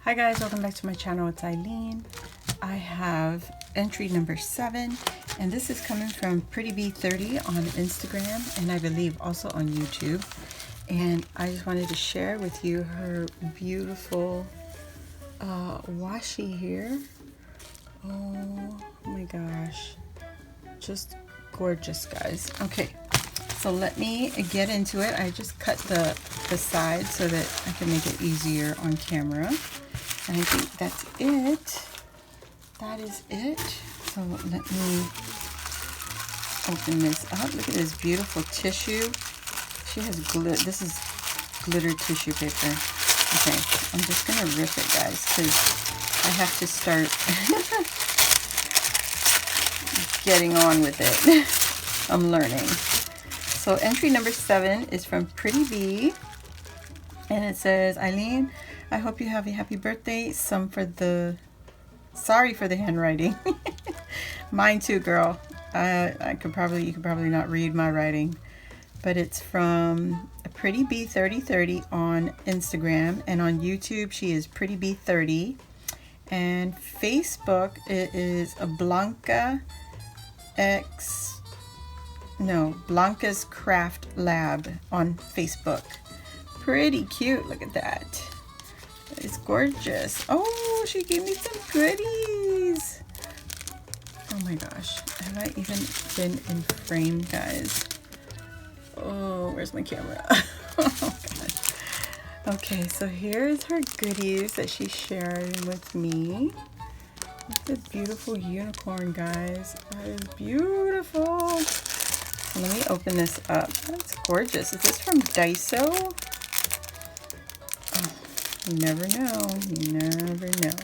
Hi guys, welcome back to my channel. It's Eileen. I have entry number 7, and this is coming from PrettyBee30 on Instagram, and I believe also on YouTube. And I just wanted to share with you her beautiful washi here. Oh my gosh, just gorgeous, guys. Okay, so let me get into it. I just cut the side so that I can make it easier on camera. And I think that's it. That is it. So let me open this up. Look at this beautiful tissue. She has glitter. This is glitter tissue paper. Okay, I'm just gonna rip it, guys, because I have to start getting on with it. I'm learning. So entry number 7 is from PrettyBee, and it says, Eileen, I hope you have a happy birthday. Sorry for the handwriting. Mine too, girl. You could probably not read my writing, but it's from PrettyBee3030 on Instagram, and on YouTube she is PrettyBee30, and Facebook it is a Blancas Craft Lab on Facebook. Pretty cute. Look at that. It's gorgeous. Oh, she gave me some goodies. Oh my gosh. Have I even been in frame, guys? Oh, where's my camera? Oh gosh. Okay, so here's her goodies that she's sharing with me. Look at the beautiful unicorn, guys. That is beautiful. So let me open this up. That's gorgeous. Is this from Daiso? You never know. You never know.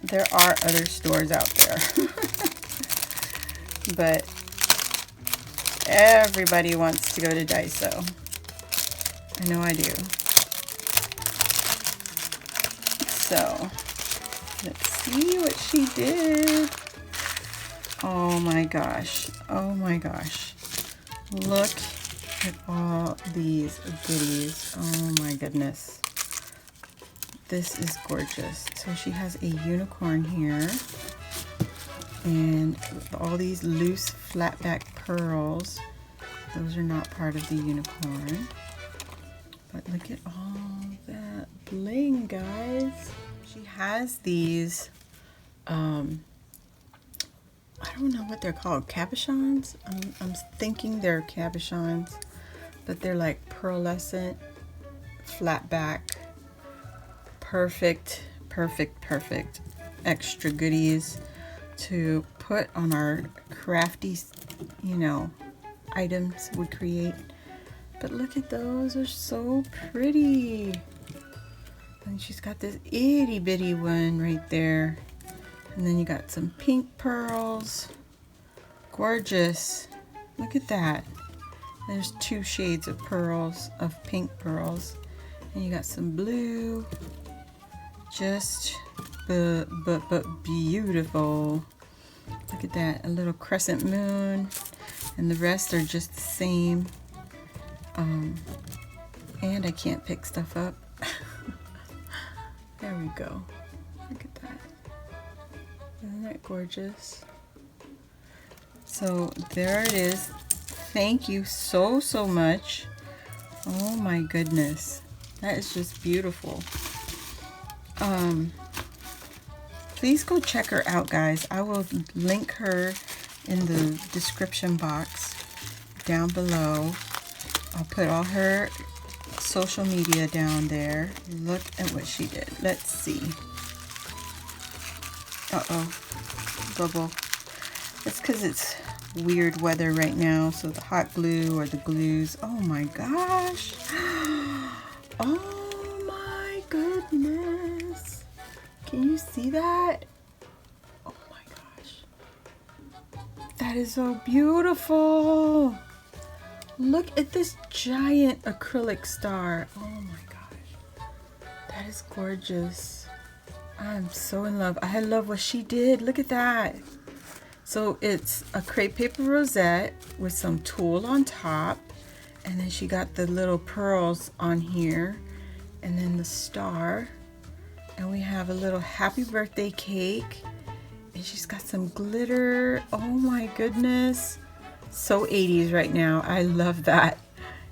There are other stores out there. But everybody wants to go to Daiso. I know I do. So, let's see what she did. Oh my gosh. Oh my gosh. Look at all these goodies. Oh my goodness. This is gorgeous. So she has a unicorn here, and all these loose flat back pearls. Those are not part of the unicorn. But look at all that bling, guys. She has these, I don't know what they're called, cabochons? I'm thinking they're cabochons, but they're like pearlescent, flat back. Perfect extra goodies to put on our crafty, items we create. But look at those, they're so pretty. And she's got this itty bitty one right there, and then you got some pink pearls. Gorgeous. Look at that. There's 2 shades of pearls, of pink pearls, and you got some blue. Just but beautiful. Look at that, a little crescent moon, and the rest are just the same. And I can't pick stuff up. There we go. Look at that. Isn't that gorgeous? So there it is. Thank you so much. Oh my goodness, that is just beautiful. Please go check her out, guys. I will link her in the description box down below. I'll put all her social media down there. Look at what she did. Let's see. Uh-oh, bubble. It's because it's weird weather right now, so the hot glue or the glues. Oh my gosh. Oh my goodness. Can you see that? Oh my gosh. That is so beautiful. Look at this giant acrylic star. Oh my gosh. That is gorgeous. I'm so in love. I love what she did. Look at that. So it's a crepe paper rosette with some tulle on top, and then she got the little pearls on here, and then the star. And we have a little happy birthday cake. And she's got some glitter. Oh my goodness. So 80s right now. I love that.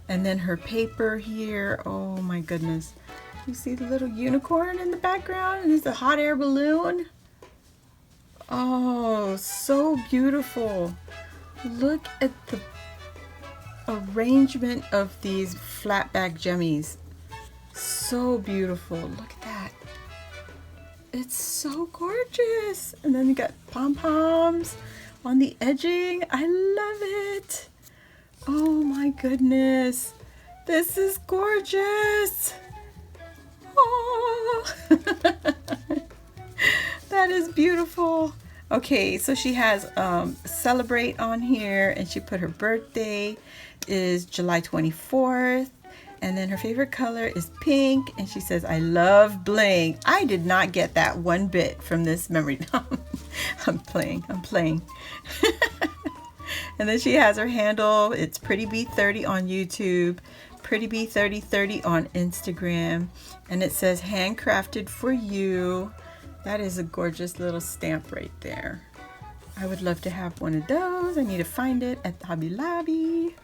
And then her paper here. Oh my goodness. You see the little unicorn in the background? And it's a hot air balloon. Oh, so beautiful. Look at the arrangement of these flat back jemmies. So beautiful. Look at that. It's so gorgeous. And then you got pom-poms on the edging. I love it. Oh my goodness. This is gorgeous. Oh. That is beautiful. Okay, so she has celebrate on here, and she put her birthday is July 24th, and then her favorite color is pink, and she says, I love bling. I did not get that one bit from this memory. I'm playing. And then she has her handle. It's Pretty Bee 30 on YouTube, Pretty Bee 3030 on Instagram, and it says handcrafted for you. That is a gorgeous little stamp right there. I would love to have one of those. I need to find it at Hobby Lobby.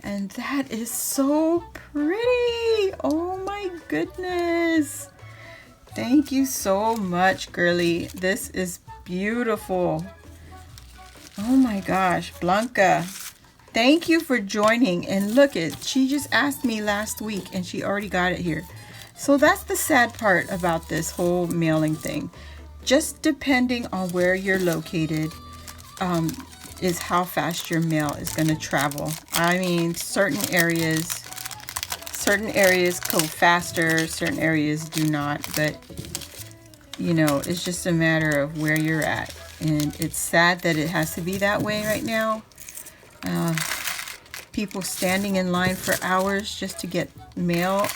And that is so pretty. Oh my goodness. Thank you so much, girly. This is beautiful. Oh my gosh, Blanca. Thank you for joining. And look, she just asked me last week and she already got it here. So that's the sad part about this whole mailing thing. Just depending on where you're located is how fast your mail is going to travel. I mean, certain areas go faster, certain areas do not. But, you know, it's just a matter of where you're at. And it's sad that it has to be that way right now. People standing in line for hours just to get mail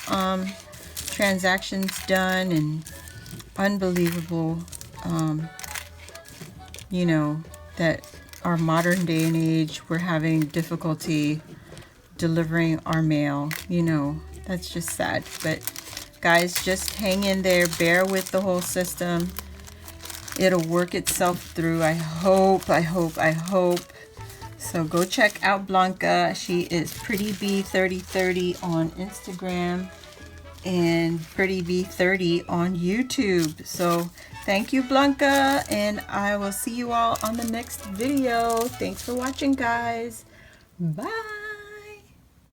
transactions done, and unbelievable, you know, that our modern day and age we're having difficulty delivering our mail. You know, that's just sad. But guys, just hang in there, bear with the whole system. It'll work itself through. I hope. So go check out Blanca. She is Pretty Bee 3030 on Instagram and Pretty Bee 30 on YouTube. So thank you, Blanca, and I will see you all on the next video. Thanks for watching, guys. Bye.